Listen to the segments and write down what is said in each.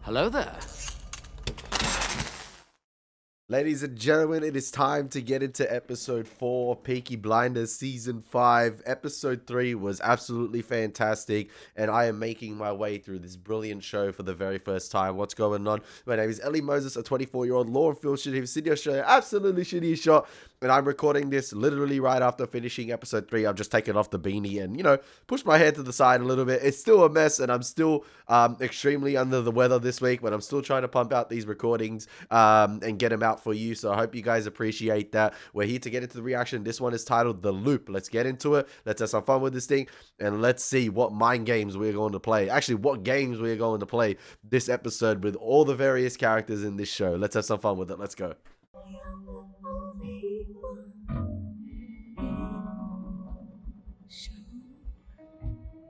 Hello there. Ladies and gentlemen, it is time to get into episode 4, Peaky Blinders season 5. Episode 3 was absolutely fantastic, and I am making my way through this brilliant show for the very first time. What's going on? My name is Elie Moses, a 24-year-old law and film student in Sydney, Australia. Absolutely shitty shot, and I'm recording this literally right after finishing episode 3. I've just taken off the beanie and, pushed my hair to the side a little bit. It's still a mess, and I'm still extremely under the weather this week, but I'm still trying to pump out these recordings and get them out for you. So I hope you guys appreciate that. We're here to get into the reaction. This one is titled The Loop. Let's get into it. Let's have some fun with this thing, and let's see what mind games we're going to play. Actually, what games we're going to play this episode with all the various characters in this show. Let's have some fun with it. Let's go.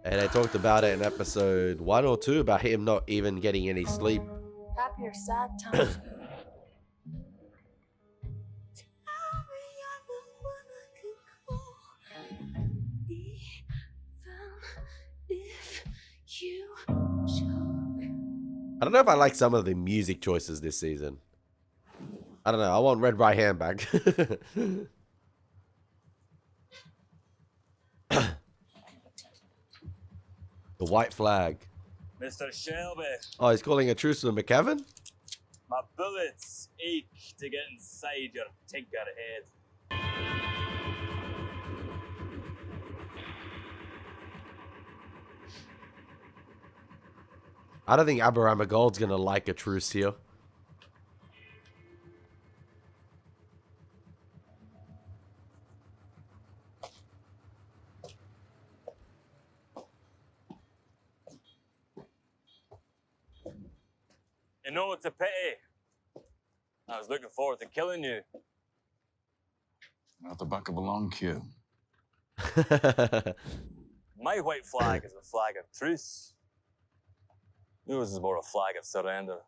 And I talked about it in episode 1 or 2 about him not even getting any sleep. Happy or sad times. I don't know if I like some of the music choices this season. I don't know. I want Red Right Hand back. The white flag. Mr. Shelby, Oh, he's calling a truce with McKevin? my bullets ache to get inside your tinker head. I don't think Aberamagold's gonna like a truce here. You know, it's a pity. I was looking forward to killing you. At the back of a long queue. My white flag is a flag of truce. Yours is more a flag of surrender.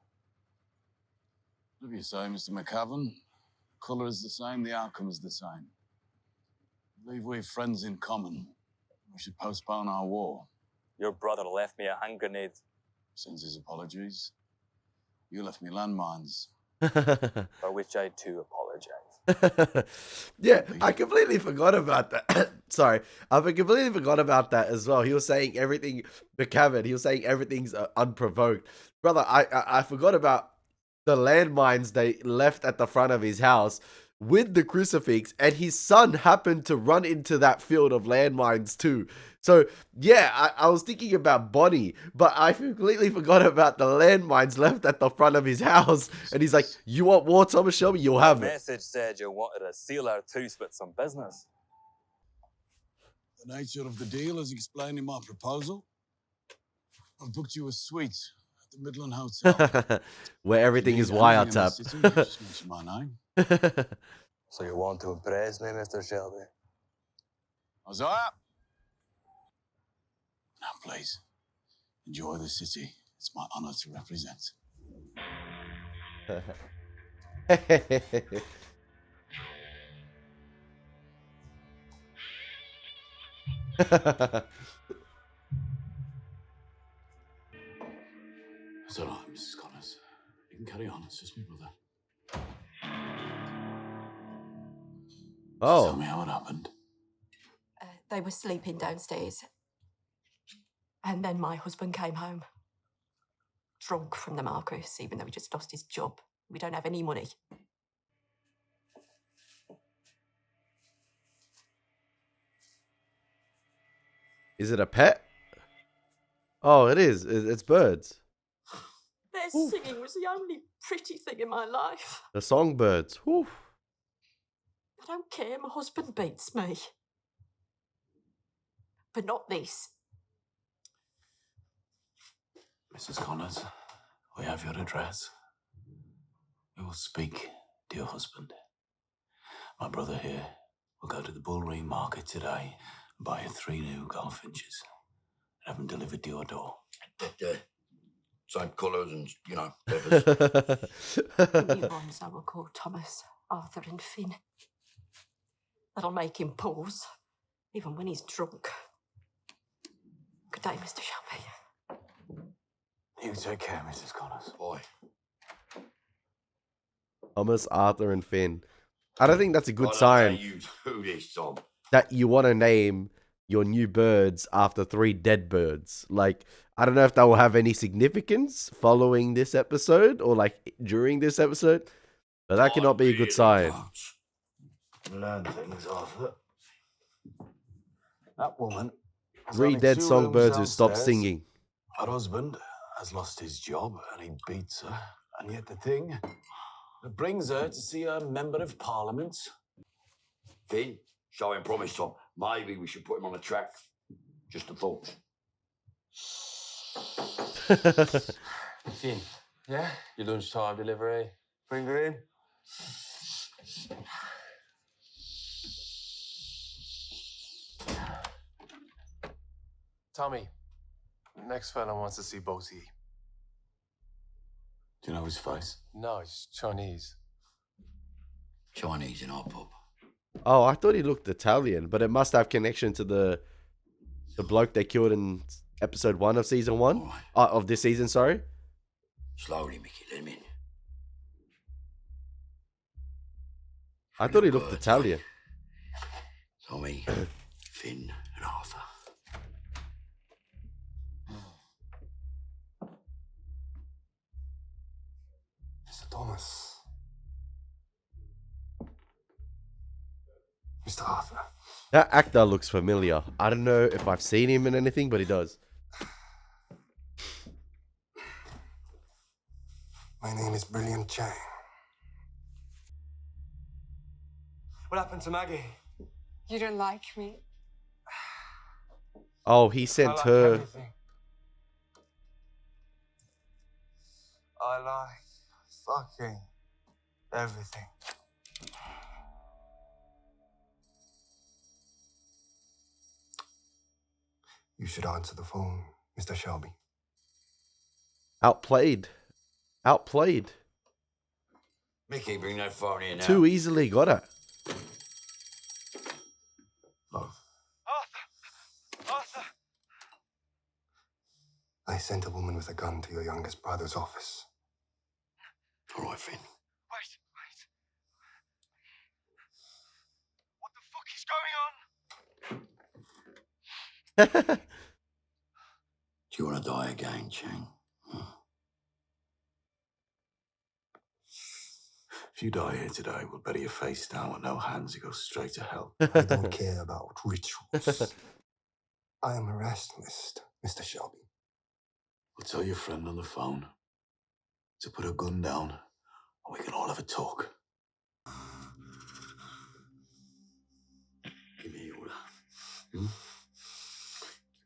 Whatever you say, Mr. McCavan, the colour is the same, the outcome is the same. I believe we've friends in common. We should postpone our war. Your brother left me a hand grenade. Sends his apologies. You left me landmines. For which I too apologize. Yeah, I completely forgot about that. Sorry, I completely forgot about that as well. He was saying everything, McCavan, he was saying everything's unprovoked. Brother, I forgot about the landmines they left at the front of his house with the crucifix, and his son happened to run into that field of landmines too. So yeah, I was thinking about Bonnie, but I completely forgot about the landmines left at the front of his house. And he's like, "You want war, Thomas Shelby? You'll have The it." message said you wanted to seal our truce with some business. The nature of the deal is explained in my proposal. I've booked you a suite at the Midland Hotel. Where everything is If you need anything in the wiretap. city, just mention my name. So you want to impress me, Mr. Shelby? Isaiah! Now, please, enjoy the city. It's my honor to represent. It's all right, Mrs. Connors. You can carry on. It's just me brother. Tell Oh, me how it happened. They were sleeping downstairs. And then my husband came home. Drunk from the Marcus, even though he just lost his job. We don't have any money. is it a pet? Oh, it is. It's birds. Their Ooh. singing was the only pretty thing in my life. The songbirds. Whew. I don't care, my husband beats me. But not this. Mrs. Connors, we have your address. We will speak to your husband. My brother here will go to the Bullring Market today and buy you 3 new goldfinches and have them delivered to your door. Same colours and, feathers. The new ones I will call Thomas, Arthur and Finn. That'll make him pause, even when he's drunk. Good day, Mr. Shelby. You take care, Mrs. Connors. Boy. Thomas, Arthur, and Finn. I don't think that's a good Why don't sign you do this, Tom? that you want to name your new birds after 3 dead birds. Like, I don't know if that will have any significance following this episode or like during this episode, but that cannot be a good sign. Learn things, Arthur. That woman has 3 only dead 2 songbirds who rooms stopped downstairs. singing. Her husband has lost his job and he beats her. And yet the thing that brings her to see a member of parliament. Finn, showing promise, Tom. Maybe we should put him on the track. Just a thought. Finn, yeah? Your lunchtime delivery. Bring her in. Tommy, next fella wants to see Bosie. Do you know his face? No, he's Chinese. Chinese in our pub. Oh, I thought he looked Italian, but it must have connection to the bloke they killed in episode 1 of season 1. All right. Of this season, sorry. Slowly, Mickey, let him in. I thought he looked Birds, Italian. Tommy, Finn, and Arthur. Mr. Thomas. Mr. Arthur. That actor looks familiar. I don't know if I've seen him in anything, but he does. My name is Brilliant Chang. What happened to Maggie? You don't like me? Oh, he sent I like her. everything. I like fucking everything. You should answer the phone, Mr. Shelby. Outplayed. Outplayed. Mickey, bring that phone in now. Too easily got it. Arthur! Arthur! I sent a woman with a gun to your youngest brother's office. All right, Finn. Wait. What the fuck is going on? Do you want to die again, Chang? If you die here today, we'll bury your face down with no hands. You go straight to hell. I don't care about rituals. I am a rationalist, Mr. Shelby. We'll tell your friend on the phone to put a gun down and we can all have a talk. Give me the order. Give me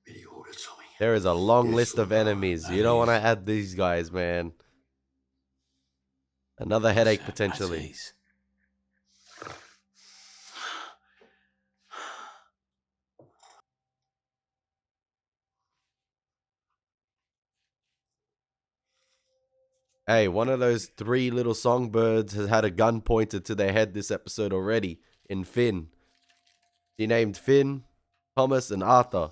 the order, Tommy. There is a long Yes, list of sir. enemies. You don't want to add these guys, man. Another headache potentially. Ease. Hey, one of those 3 little songbirds has had a gun pointed to their head this episode already in Finn. He named Finn, Thomas, and Arthur.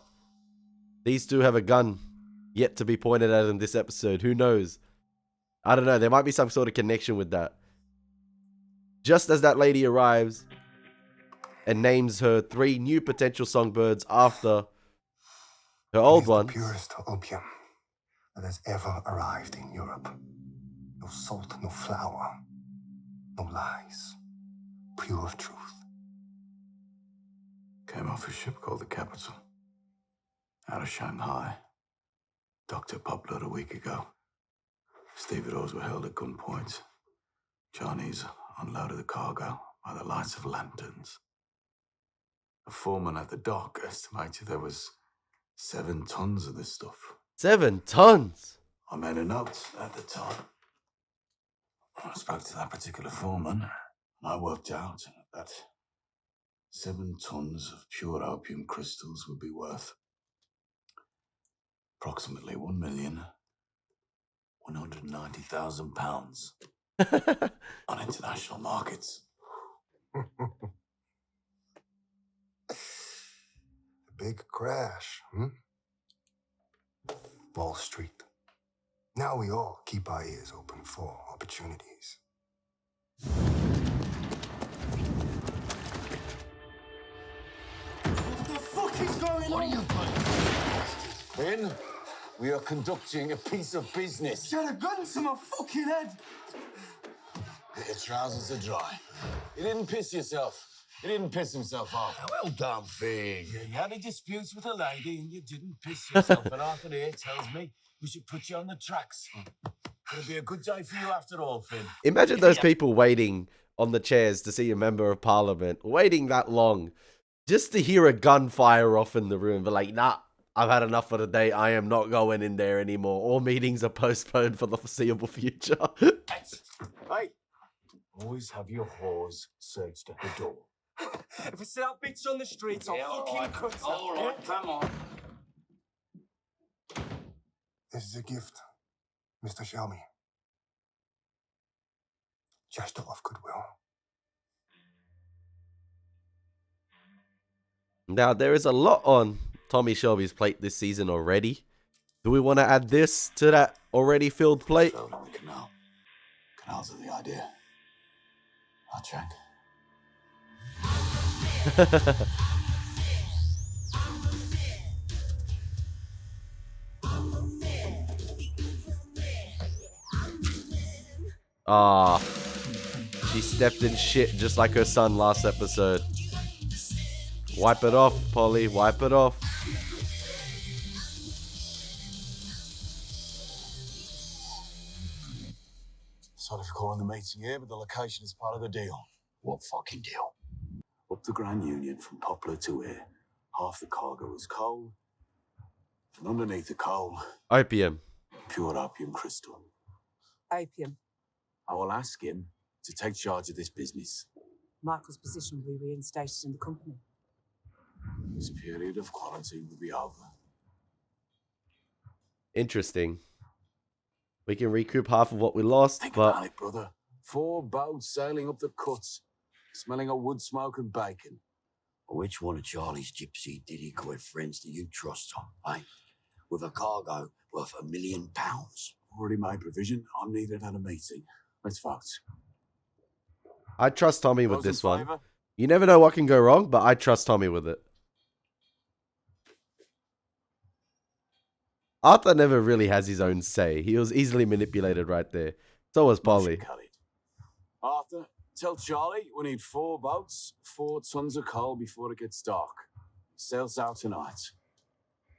These 2 have a gun yet to be pointed at in this episode. Who knows? I don't know. There might be some sort of connection with that. Just as that lady arrives and names her 3 new potential songbirds after her old It is ones. the purest opium that has ever arrived in Europe. No salt, no flour, no lies. Pure truth. Came off a ship called the Capital. Out of Shanghai. Docked at Poplar a week ago. Stevedores were held at gunpoint. Chinese unloaded the cargo by the lights of lanterns. The foreman at the dock estimated there was 7 tons of this stuff. 7 tons. I made a note at the time. I spoke to that particular foreman, and I worked out that 7 tons of pure opium crystals would be worth approximately £1,190,000 on international markets. The big crash, Wall Street. Now we all keep our ears open for opportunities. What the fuck is going on? Ben, we are conducting a piece of business. Get a gun to my fucking head! Your trousers are dry. You didn't piss yourself. He didn't piss himself off. Well done, Finn. You had a dispute with a lady and you didn't piss yourself. And Arthur here tells me we should put you on the tracks. It'll be a good day for you after all, Finn. Imagine those people waiting on the chairs to see a member of parliament, waiting that long, just to hear a gun fire off in the room. But like, nah, I've had enough for the day. I am not going in there anymore. All meetings are postponed for the foreseeable future. Hey, always have your whores searched at the door. If we see that bitch on the street, I'll fucking cut her. All right, come on. This is a gift, Mr. Shelby. Gesture of goodwill. Now, there is a lot on Tommy Shelby's plate this season already. Do we want to add this to that already filled plate? Fell on the canal. Canals are the idea. I'll check. Ah, she stepped in shit just like her son last episode. Wipe it off, Polly. Wipe it off. Sorry for calling the meeting here, but the location is part of the deal. What fucking deal? Up the Grand Union from Poplar to here, half the cargo is coal, and underneath the coal, Opium. pure opium crystal. Opium. I will ask him to take charge of this business. Michael's position will be reinstated in the company. This period of quarantine will be over. Interesting. We can recoup half of what we lost, Think but about it, brother. 4 boats sailing up the cuts, smelling of wood smoke and bacon. Which one of Charlie's gypsy diddy-coy friends do you trust, Tom, eh? With a cargo worth £1 million. Already made provision. I'm needed at a meeting. Let's vote. I trust Tommy with Those in this one. favour? You never know what can go wrong, but I trust Tommy with it. Arthur never really has his own say. He was easily manipulated right there. So was Polly. Arthur, tell Charlie we need 4 boats, 4 tons of coal before it gets dark. Sails out tonight.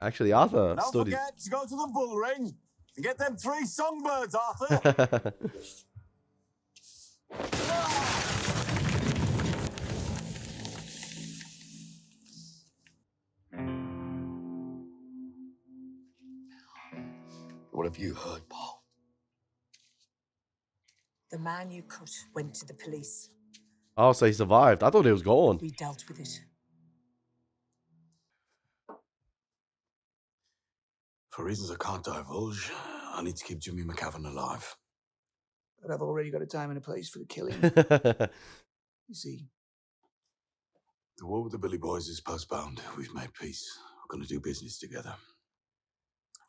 Actually, Arthur Don't stood forget to go to the bull ring and get them 3 songbirds, Arthur. What have you heard, Paul? The man you cut went to the police. Oh, so he survived. I thought he was gone. We dealt with it. For reasons I can't divulge, I need to keep Jimmy McCavan alive. But I've already got a time and a place for the killing. You see, The war with the Billy Boys is postponed. We've made peace. We're going to do business together.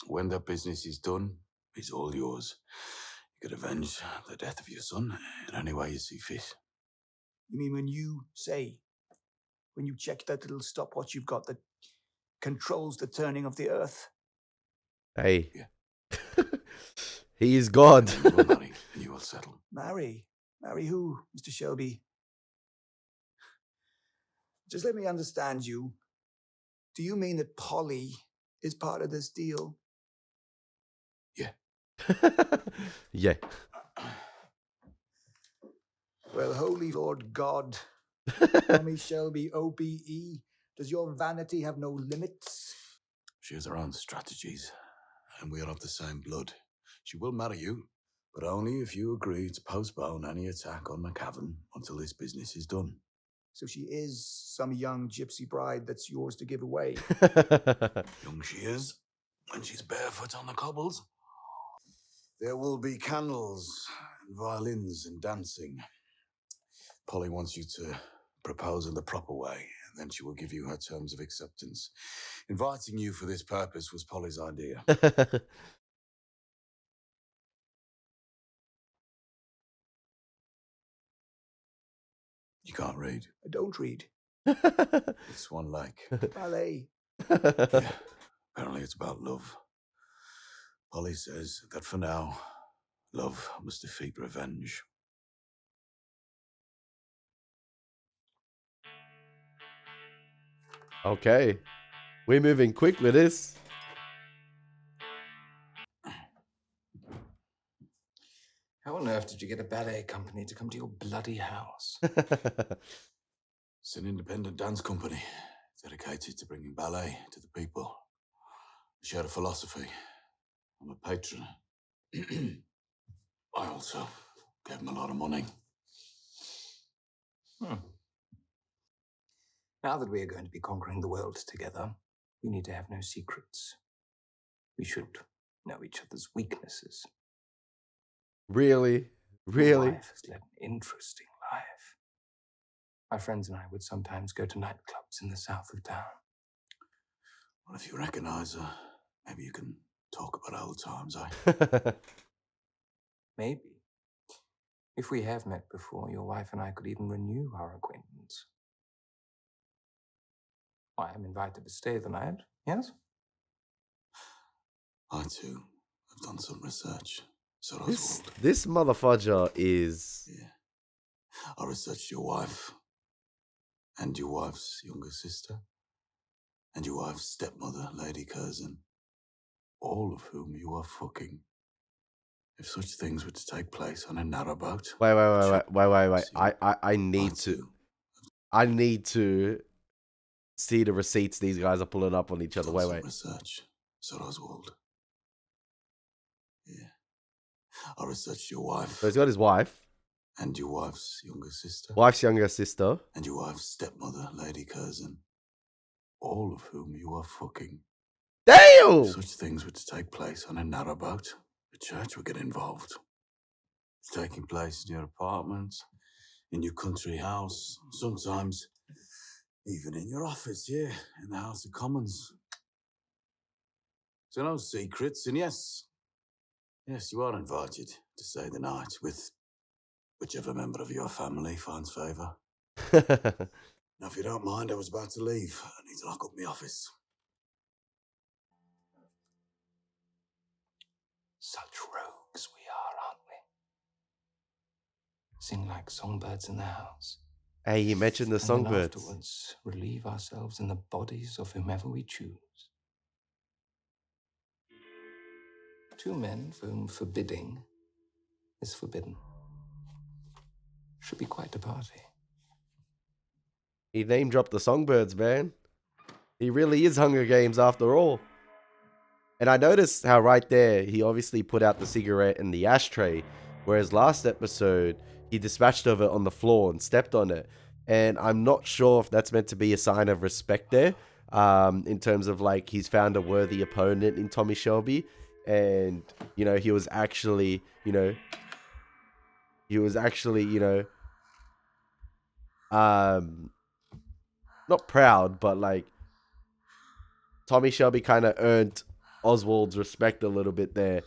When that business is done, it's all yours. You can avenge the death of your son in any way you see fit. you mean when you check that little stopwatch you've got that controls the turning of the earth? Hey. Yeah. He is God. You will marry and you will settle. Marry? Marry who, Mr. Shelby? Just let me understand you. Do you mean that Polly is part of this deal? Yeah. Yeah. Well, holy Lord God, Tommy Shelby, OBE, does your vanity have no limits? She has her own strategies, and we are of the same blood. She will marry you, but only if you agree to postpone any attack on McCavan until this business is done. So she is some young gypsy bride that's yours to give away. Young she is, when she's barefoot on the cobbles. There will be candles, and violins, and dancing. Polly wants you to propose in the proper way, and then she will give you her terms of acceptance. Inviting you for this purpose was Polly's idea. You can't read. I don't read. It's one like. Ballet. Yeah, apparently it's about love. Polly says that for now, love must defeat revenge. Okay. We're moving quick with this. How on earth did you get a ballet company to come to your bloody house? It's an independent dance company dedicated to bringing ballet to the people. We share a philosophy. I'm a patron. I also gave him a lot of money. Now that we are going to be conquering the world together, we need to have no secrets. We should know each other's weaknesses. Really? Your Really? wife has led an interesting life. My friends and I would sometimes go to nightclubs in the south of town. Well, if you recognize her, maybe you can talk about old times, eh? Maybe. If we have met before, your wife and I could even renew our acquaintance. I am invited to stay the night, yes? I, too, have done some research. So This Oswald. this motherfudger is... Yeah. I researched your wife. And your wife's younger sister. And your wife's stepmother, Lady Curzon. All of whom you are fucking. If such things were to take place on a narrowboat. Wait. See, I need to see the receipts these guys are pulling up on each other. Done some Wait. research, Sir Oswald. Yeah. I researched your wife. So he's got his wife. And your wife's younger sister. Wife's younger sister. And your wife's stepmother, Lady Curzon. All of whom you are fucking. Damn! If such things were to take place on a narrowboat, the church would get involved. It's taking place in your apartment, in your country house, sometimes even in your office here in the House of Commons. So no secrets, and yes, you are invited to stay the night with whichever member of your family finds favour. Now, if you don't mind, I was about to leave. I need to lock up my office. Such rogues we are, aren't we? Sing like songbirds in the house. Hey, you mentioned the And then songbirds. afterwards, relieve ourselves in the bodies of whomever we choose. Two men for whom forbidding is forbidden. Should be quite a party. He name dropped the songbirds, man. He really is Hunger Games after all. And I noticed how right there, he obviously put out the cigarette in the ashtray. Whereas last episode, he dispatched of it on the floor and stepped on it. And I'm not sure if that's meant to be a sign of respect there. In terms of like, he's found a worthy opponent in Tommy Shelby. And, you know, he was actually, not proud, but like, Tommy Shelby kind of earned Oswald's respect a little bit there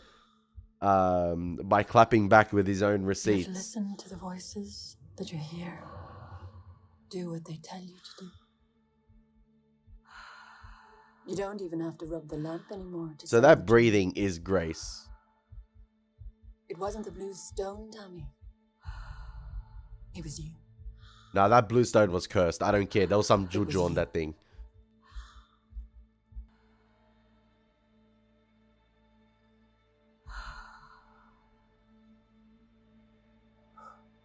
by clapping back with his own You have receipts. to listen to the voices that you hear. Do what they tell you to do. You don't even have to rub the lamp anymore. So that breathing is grace. It wasn't the blue stone, Tommy. It was you. Now that blue stone was cursed. I don't care. There was some juju on that thing.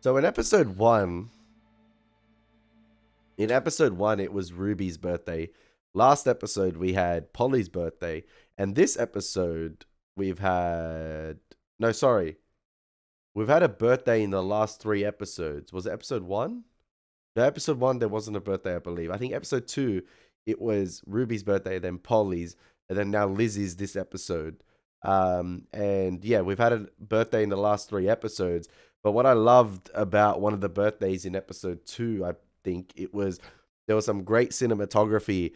So in episode one, it was Ruby's birthday. Last episode, we had Polly's birthday. And this episode, we've had... No, sorry. We've had a birthday in the last 3 episodes. Was it episode 1? No, episode 1, there wasn't a birthday, I believe. I think episode 2, it was Ruby's birthday, then Polly's, and then now Lizzie's this episode. And yeah, we've had a birthday in the last 3 episodes. But what I loved about one of the birthdays in episode 2, I think it was there was some great cinematography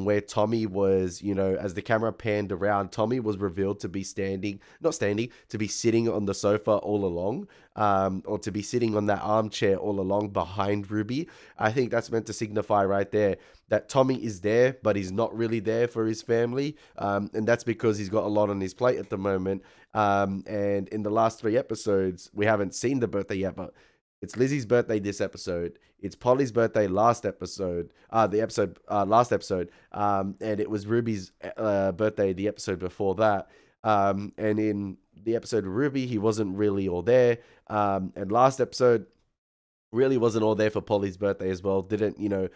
where Tommy was, you know, as the camera panned around, Tommy was revealed to be to be sitting on the sofa all along, or to be sitting on that armchair all along behind Ruby. I think that's meant to signify right there that Tommy is there, but he's not really there for his family. And that's because he's got a lot on his plate at the moment. And in the last 3 episodes, we haven't seen the birthday yet, but it's Lizzie's birthday this episode. It's Polly's birthday last episode. Last episode. And it was Ruby's birthday the episode before that. And in the episode of Ruby, he wasn't really all there. And last episode really wasn't all there for Polly's birthday as well. Didn't, you know,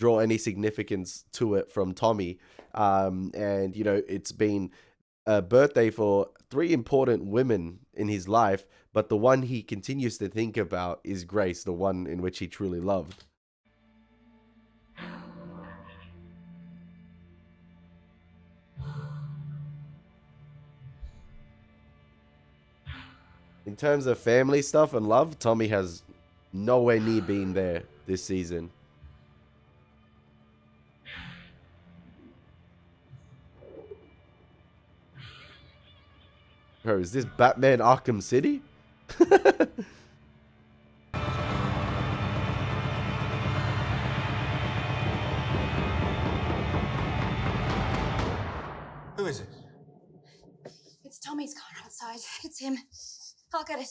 draw any significance to it from Tommy. And, you know, it's been a birthday for 3 important women in his life, but the one he continues to think about is Grace, the one in which he truly loved. In terms of family stuff and love, Tommy has nowhere near been there this season. Bro, is this Batman Arkham City? Who is it? It's Tommy's car outside. It's him. I'll get it.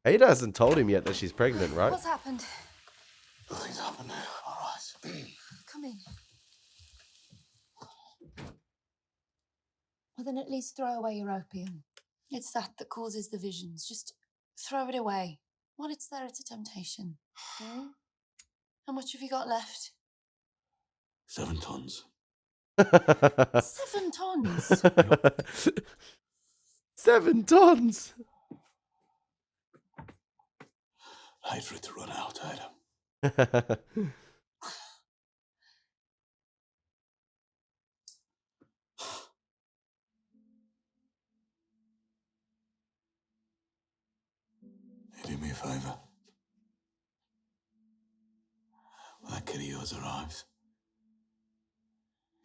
Ada hasn't told him yet that she's pregnant, right? What's happened? Nothing's happened. All right. Come in. Well, then at least throw away your opium. It's that causes the visions. Just throw it away. While it's there, it's a temptation. How much have you got left? 7 tons. 7 tons? 7 tons! I hate for it to run out, Adam. You do me a favour. When that kid of yours arrives,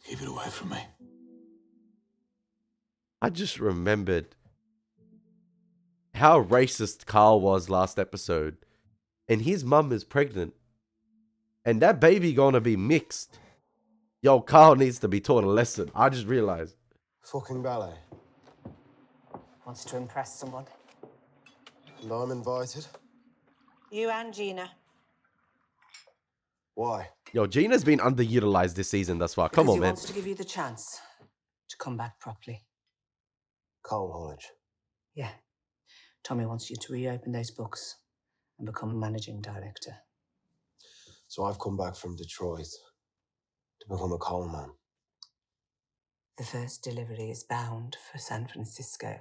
keep it away from me. I just remembered how racist Carl was last episode. And his mum is pregnant. And that baby gonna be mixed. Yo, Carl needs to be taught a lesson. I just realized. Fucking ballet. Wants to impress someone. And I'm invited. You and Gina. Why? Yo, Gina's been underutilized this season thus far. Come Because on, he man. wants to give you the chance to come back properly. Coal haulage. Yeah. Tommy wants you to reopen those books and become managing director. So I've come back from Detroit to become a coal man. The first delivery is bound for San Francisco.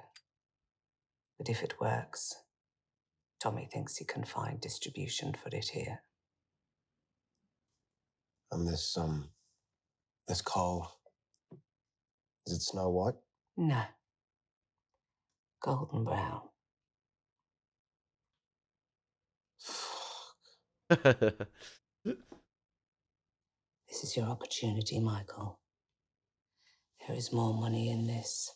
But if it works, Tommy thinks he can find distribution for it here. And this coal, is it snow white? No. Golden brown. This is your opportunity, Michael. There is more money in this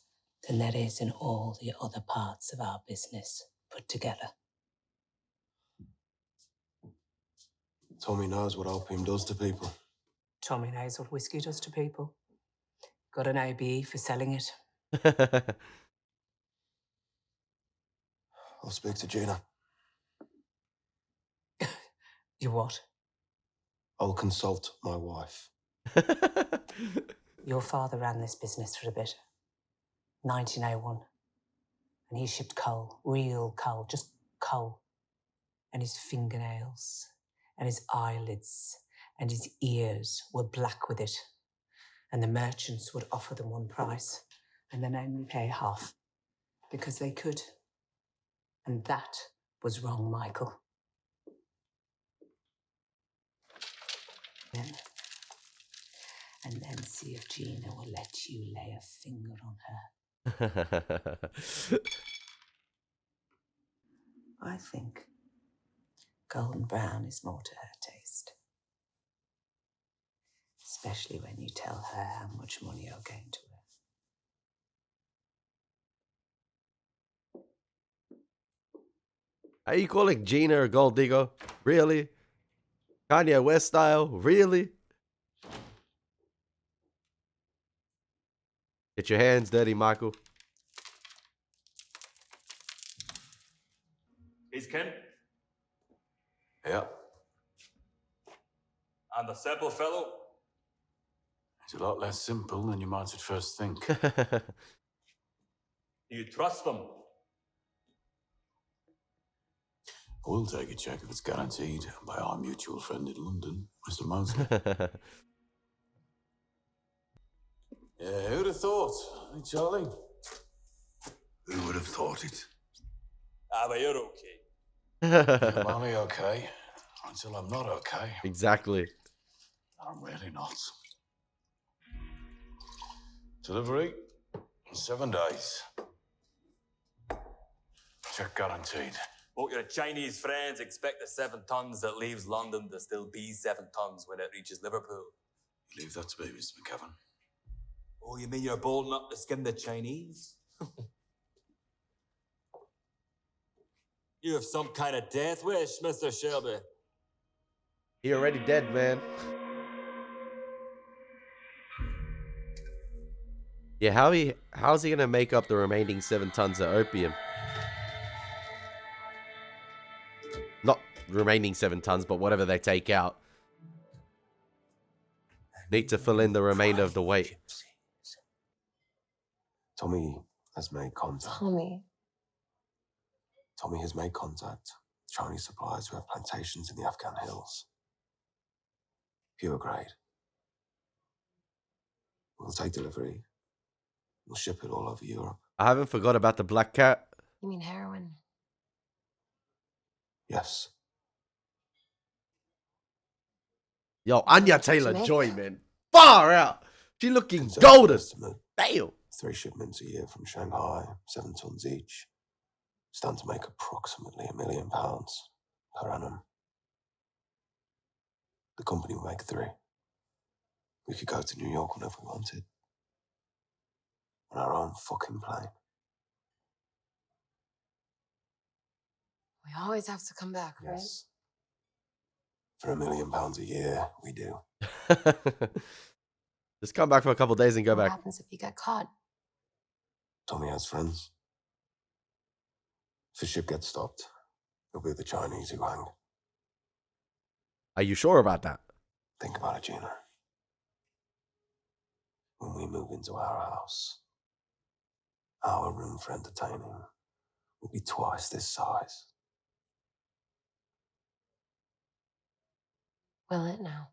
than there is in all the other parts of our business put together. Tommy knows what opium does to people. Tommy knows what whiskey does to people. Got an OBE for selling it. I'll speak to Gina. You what? I'll consult my wife. Your father ran this business for a bit. 1901. And he shipped coal, real coal, just coal. And his fingernails, and his eyelids, and his ears were black with it. And the merchants would offer them one price and then only pay half because they could. And that was wrong, Michael. And then see if Gina will let you lay a finger on her. I think golden brown is more to her taste. Especially when you tell her how much money you're going to earn. Are you calling Gina a gold digger? Really? Kanye West style? Really? Get your hands dirty, Michael. He's Ken. Yeah. And the simple fellow. He's a lot less simple than you might at first think. Do you trust them? I will take a check if it's guaranteed by our mutual friend in London, Mr. Mosley. Yeah, who'd have thought? Hey, Charlie? Who would have thought it? Ah, but you're okay. I'm only okay until I'm not okay. Exactly. I'm really not. Delivery, 7 days. Check guaranteed. Both your Chinese friends expect the 7 tons that leaves London to still be 7 tons when it reaches Liverpool. You leave that to me, Mr. McCavan. Oh, you mean you're bold enough to skim the Chinese? You have some kind of death wish, Mr. Shelby. He already dead, man. Yeah, how's he gonna make up the remaining 7 tons of opium? Not remaining 7 tons, but whatever they take out. Need to fill in the remainder of the weight. Tommy has made contact. Tommy. Tommy has made contact with Chinese suppliers who have plantations in the Afghan hills. Pure grade. We'll take delivery. We'll ship it all over Europe. I haven't forgot about the black cat. You mean heroin? Yes. Yo, Anya Taylor-Joy, man. Far out. She looking golden. Damn. 3 shipments a year from Shanghai, 7 tons each. Stand to make approximately £1 million per annum. The company will make 3. We could go to New York whenever we wanted. On our own fucking plane. We always have to come back, right? Yes. For £1 million a year, we do. Just come back for a couple days and go What back. happens if you get caught? Tommy has friends. If the ship gets stopped, it'll be the Chinese who hang. Are you sure about that? Think about it, Gina. When we move into our house, our room for entertaining will be twice this size. Will it now?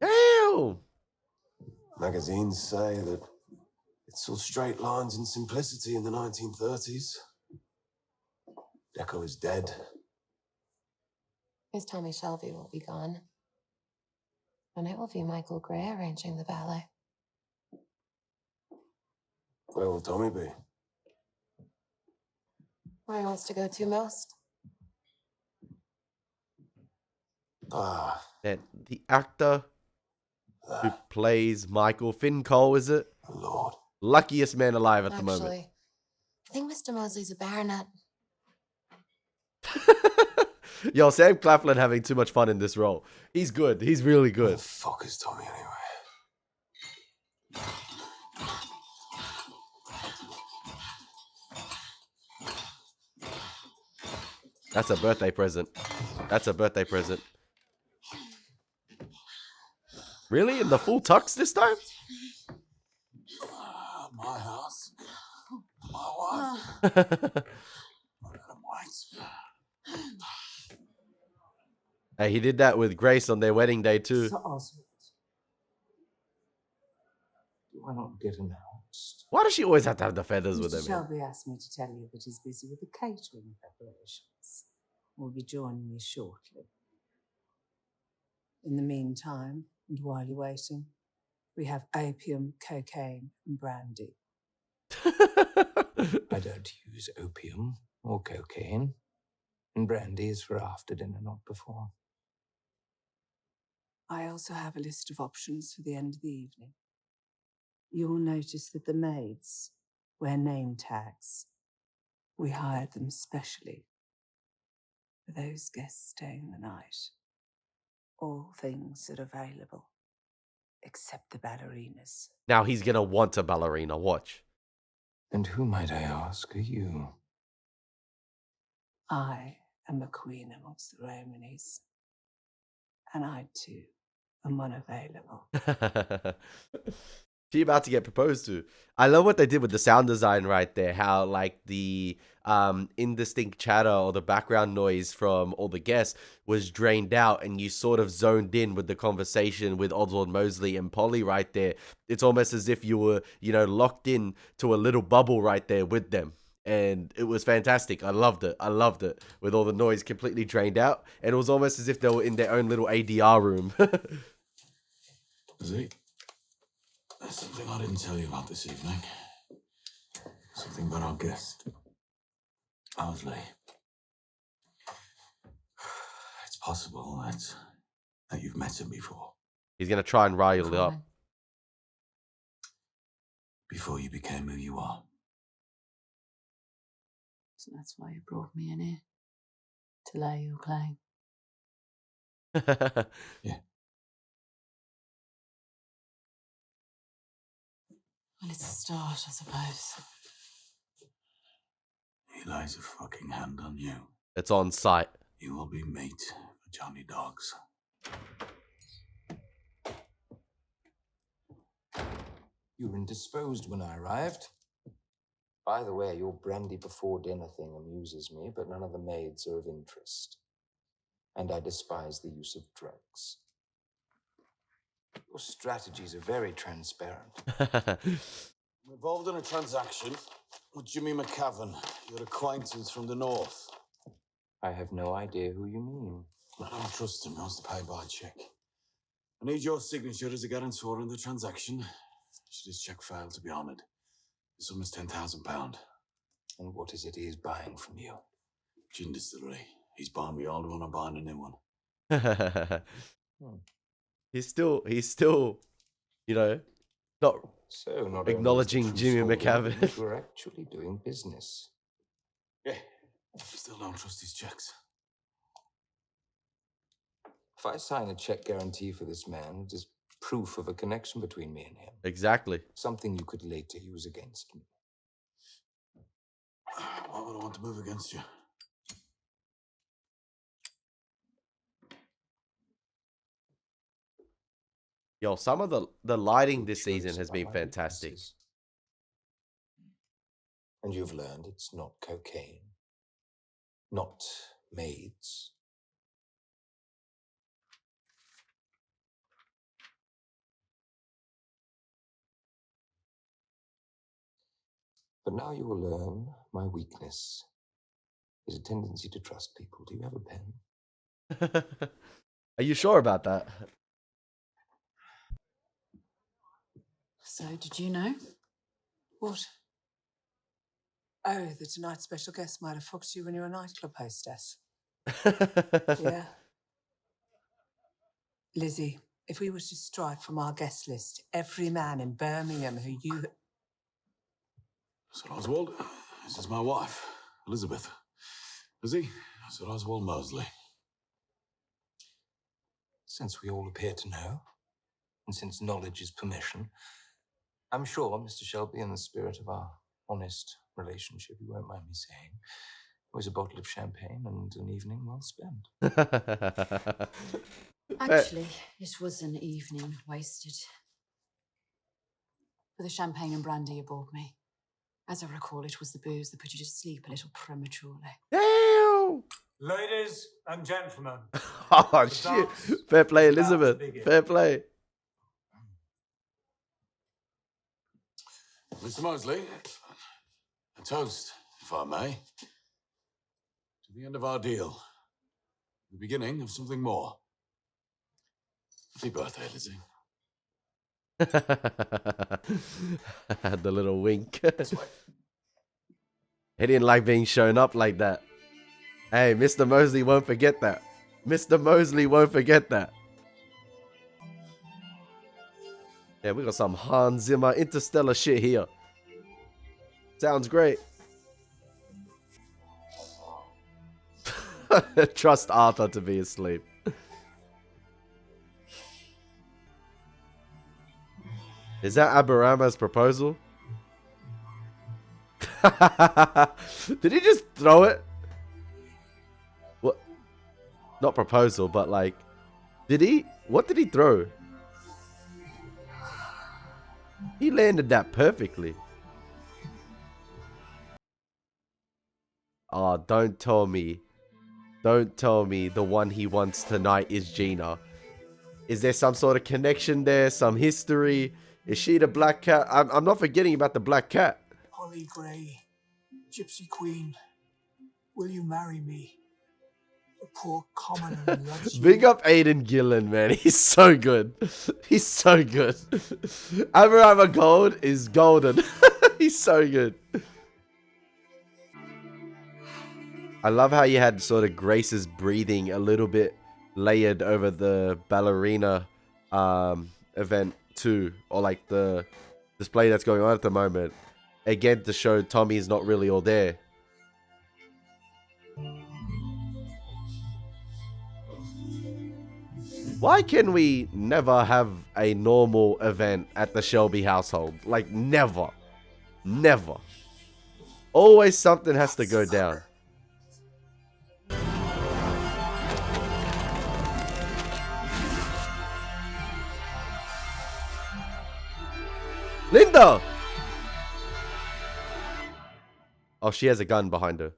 Damn! Magazines say that it saw straight lines and simplicity in the 1930s. Deco is dead. His Tommy Shelby will be gone. And it will be Michael Gray arranging the ballet. Where will Tommy be? Where he wants to go to most. Ah. And the actor who plays Michael, Finn Cole, is it? Lord. Luckiest man alive at the moment. Actually, I think Mr. Mosley's a baronet. Yo, Sam Claflin having too much fun in this role. He's good. He's really good. Where the fuck is Tommy anyway? That's a birthday present. That's a birthday present. Really? In the full tux this time? My house. My wife. Hey, he did that with Grace on their wedding day too. Sir Oswald, do I not get announced? Why does she always have to have the feathers with Mr. her, man? Shelby asked me to tell you that he's busy with the catering preparations. We'll be joining you shortly. In the meantime, and while you're waiting, we have opium, cocaine, and brandy. I don't use opium. Or cocaine. And brandy is for after dinner, not before. I also have a list of options for the end of the evening. You'll notice that the maids wear name tags. We hired them specially for those guests staying the night. All things are available, except the ballerinas. Now he's gonna want a ballerina. Watch. And who, might I ask, are you? I am a queen amongst the Romanies, and I too am unavailable. She about to get proposed to. I love what they did with the sound design right there. How like the indistinct chatter or the background noise from all the guests was drained out, and you sort of zoned in with the conversation with Oswald Mosley and Polly right there. It's almost as if you were, you know, locked in to a little bubble right there with them. And it was fantastic. I loved it. I loved it with all the noise completely drained out. And it was almost as if they were in their own little ADR room. Zeke, there's something I didn't tell you about this evening. Something about our guest, Owsley. It's possible that you've met him before. He's going to try and rile it up. Before you became who you are. So that's why you brought me in here. To lay your claim. Yeah. Well, it's a start, I suppose. He lays a fucking hand on you. It's on site. You will be meat for Johnny Dogs. You were indisposed when I arrived. By the way, your brandy before dinner thing amuses me, but none of the maids are of interest. And I despise the use of drugs. Your strategies are very transparent. I'm involved in a transaction with Jimmy McCavan, your acquaintance from the north. I have no idea who you mean. I don't trust him. He wants to pay by check. I need your signature as a guarantor in the transaction. Should his check fail to be honoured, the sum is £10,000. And what is it he is buying from you? Gin distillery. He's buying the old one, I'm buying a new one. He's still, you know, not acknowledging Jimmy McCavan. We're actually doing business. Yeah, still don't trust his checks. If I sign a check guarantee for this man, it is proof of a connection between me and him. Exactly. Something you could later use against me. Why would I want to move against you? Yo, some of the lighting this season has been fantastic. And you've learned it's not cocaine, not maids. But now you will learn my weakness is a tendency to trust people. Do you have a pen? Are you sure about that? So, did you know? What? Oh, that tonight's special guest might have fucked you when you were a nightclub hostess. Yeah. Lizzie, if we were to strike from our guest list every man in Birmingham who you... Sir Oswald, this is my wife, Elizabeth. Lizzie, Sir Oswald Mosley. Since we all appear to know, and since knowledge is permission, I'm sure, Mr. Shelby, in the spirit of our honest relationship, you won't mind me saying, it was a bottle of champagne and an evening well spent. Actually, it was an evening wasted. For the champagne and brandy you bought me. As I recall, it was the booze that put you to sleep a little prematurely. Damn! Ladies and gentlemen. Oh, shit. Fair play, Elizabeth. Fair play. Mr. Mosley, a toast, if I may, to the end of our deal. The beginning of something more. Happy birthday, Lizzie. The little wink. He didn't like being shown up like that. Hey, Mr. Mosley won't forget that. Mr. Mosley won't forget that. Yeah, we got some Hans Zimmer interstellar shit here. Sounds great. Trust Arthur to be asleep. Is that Aberama's proposal? Did he just throw it? What? Not proposal, but like, did he? What did he throw? He landed that perfectly. Oh, don't tell me. Don't tell me the one he wants tonight is Gina. Is there some sort of connection there? Some history? Is she the black cat? I'm not forgetting about the black cat. Holly Grey, Gypsy Queen, will you marry me? A poor commoner who loves you. Big up Aidan Gillen, man. He's so good. He's so good. Aberama Gold is golden. He's so good. I love how you had sort of Grace's breathing a little bit layered over the ballerina event too, or like the display that's going on at the moment. Again, to show Tommy's not really all there. Why can we never have a normal event at the Shelby household? Like, never. Never. Always something has to go down. Linda! Oh, she has a gun behind her.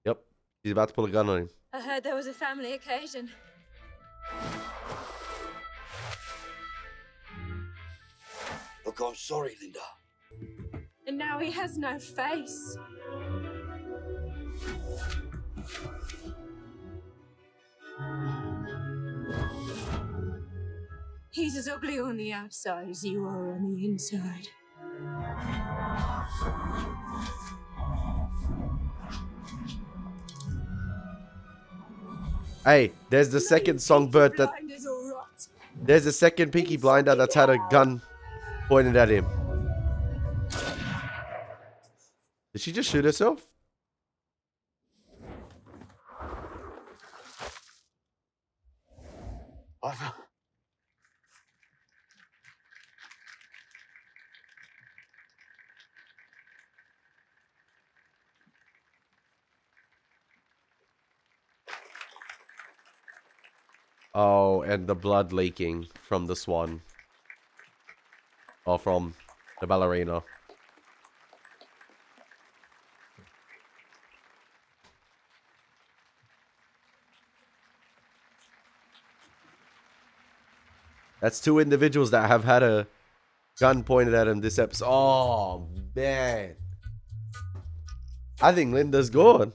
Yep. She's about to pull a gun on him. I heard there was a family occasion. Look, I'm sorry, Linda. And now he has no face. He's as ugly on the outside as you are on the inside. Hey, there's the second songbird that... There's the second Peaky Blinder that's had a gun pointed at him. Did she just shoot herself? Oh, and the blood leaking from the swan. Or from the ballerina. That's two individuals that have had a gun pointed at them this episode. Oh, man. I think Linda's gone.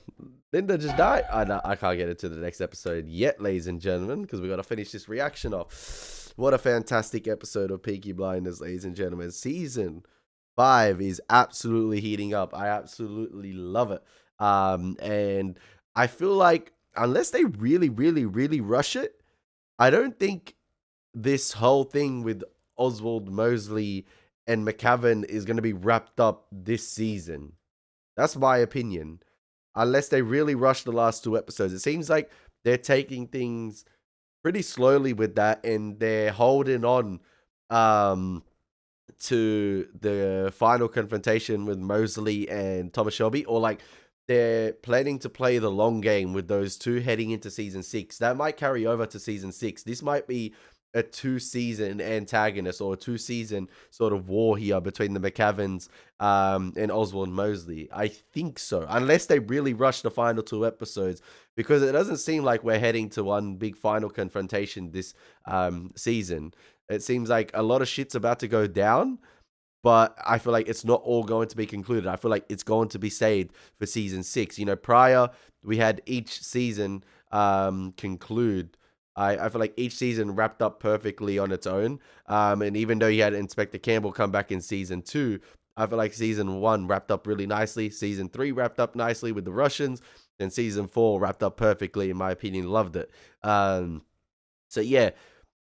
Linda just died. I can't get into the next episode yet, ladies and gentlemen, because we got to finish this reaction off. What a fantastic episode of Peaky Blinders, ladies and gentlemen. Season 5 is absolutely heating up. I absolutely love it. And I feel like unless they really, really, really rush it, I don't think this whole thing with Oswald Mosley and McCavan is going to be wrapped up this season. That's my opinion. Unless they really rush the last 2 episodes. It seems like they're taking things pretty slowly with that, and they're holding on to the final confrontation with Mosley and Thomas Shelby, or like they're planning to play the long game with those two heading into season 6. That might carry over to season 6. This might be a 2-season antagonist or a 2-season sort of war here between the McCavans and Oswald Mosley. I think so, unless they really rush the final 2 episodes, because it doesn't seem like we're heading to one big final confrontation this season. It seems like a lot of shit's about to go down, but I feel like it's not all going to be concluded. I feel like it's going to be saved for season 6. You know, prior, we had each season conclude. I feel like each season wrapped up perfectly on its own. And even though you had Inspector Campbell come back in season 2, I feel like season 1 wrapped up really nicely. Season 3 wrapped up nicely with the Russians. And season 4 wrapped up perfectly, in my opinion. Loved it. So yeah,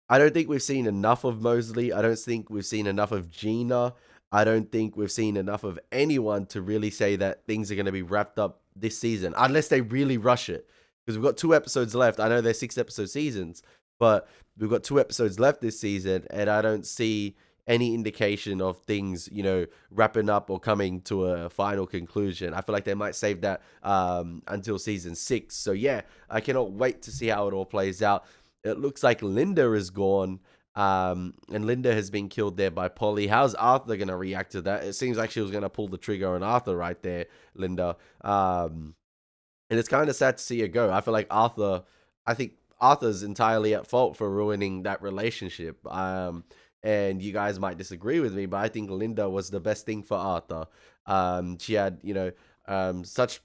I don't think we've seen enough of Mosley. I don't think we've seen enough of Gina. I don't think we've seen enough of anyone to really say that things are going to be wrapped up this season, unless they really rush it. Because we've got 2 episodes left. I know they're 6-episode seasons, but we've got 2 episodes left this season, and I don't see any indication of things, wrapping up or coming to a final conclusion. I feel like they might save that until season 6. So yeah, I cannot wait to see how it all plays out. It looks like Linda is gone, and Linda has been killed there by Polly. How's Arthur going to react to that? It seems like she was going to pull the trigger on Arthur right there, Linda. And it's kind of sad to see her go. I feel like I think Arthur's entirely at fault for ruining that relationship. And you guys might disagree with me, but I think Linda was the best thing for Arthur. She had, such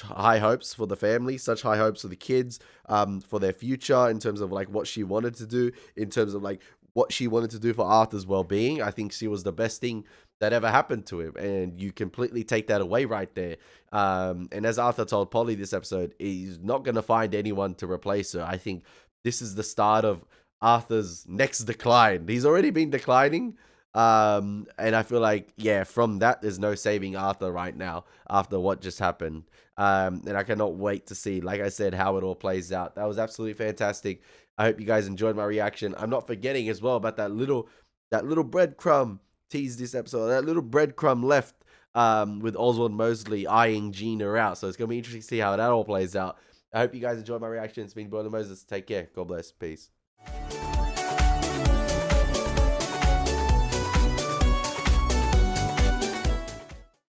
high hopes for the family, such high hopes for the kids, for their future, in terms of like what she wanted to do, in terms of like what she wanted to do for Arthur's well-being. I think she was the best thing that ever happened to him, and you completely take that away right there. And as Arthur told Polly this episode, he's not going to find anyone to replace her. I think this is the start of Arthur's next decline. He's already been declining. And I feel like, yeah, from that, there's no saving Arthur right now after what just happened. And I cannot wait to see, like I said, how it all plays out. That was absolutely fantastic. I hope you guys enjoyed my reaction. I'm not forgetting as well about that little breadcrumb tease this episode, that little breadcrumb left with Oswald Mosley eyeing Gina out. So it's going to be interesting to see how that all plays out. I hope you guys enjoyed my reaction. It's been Elie Moses. Take care. God bless. Peace.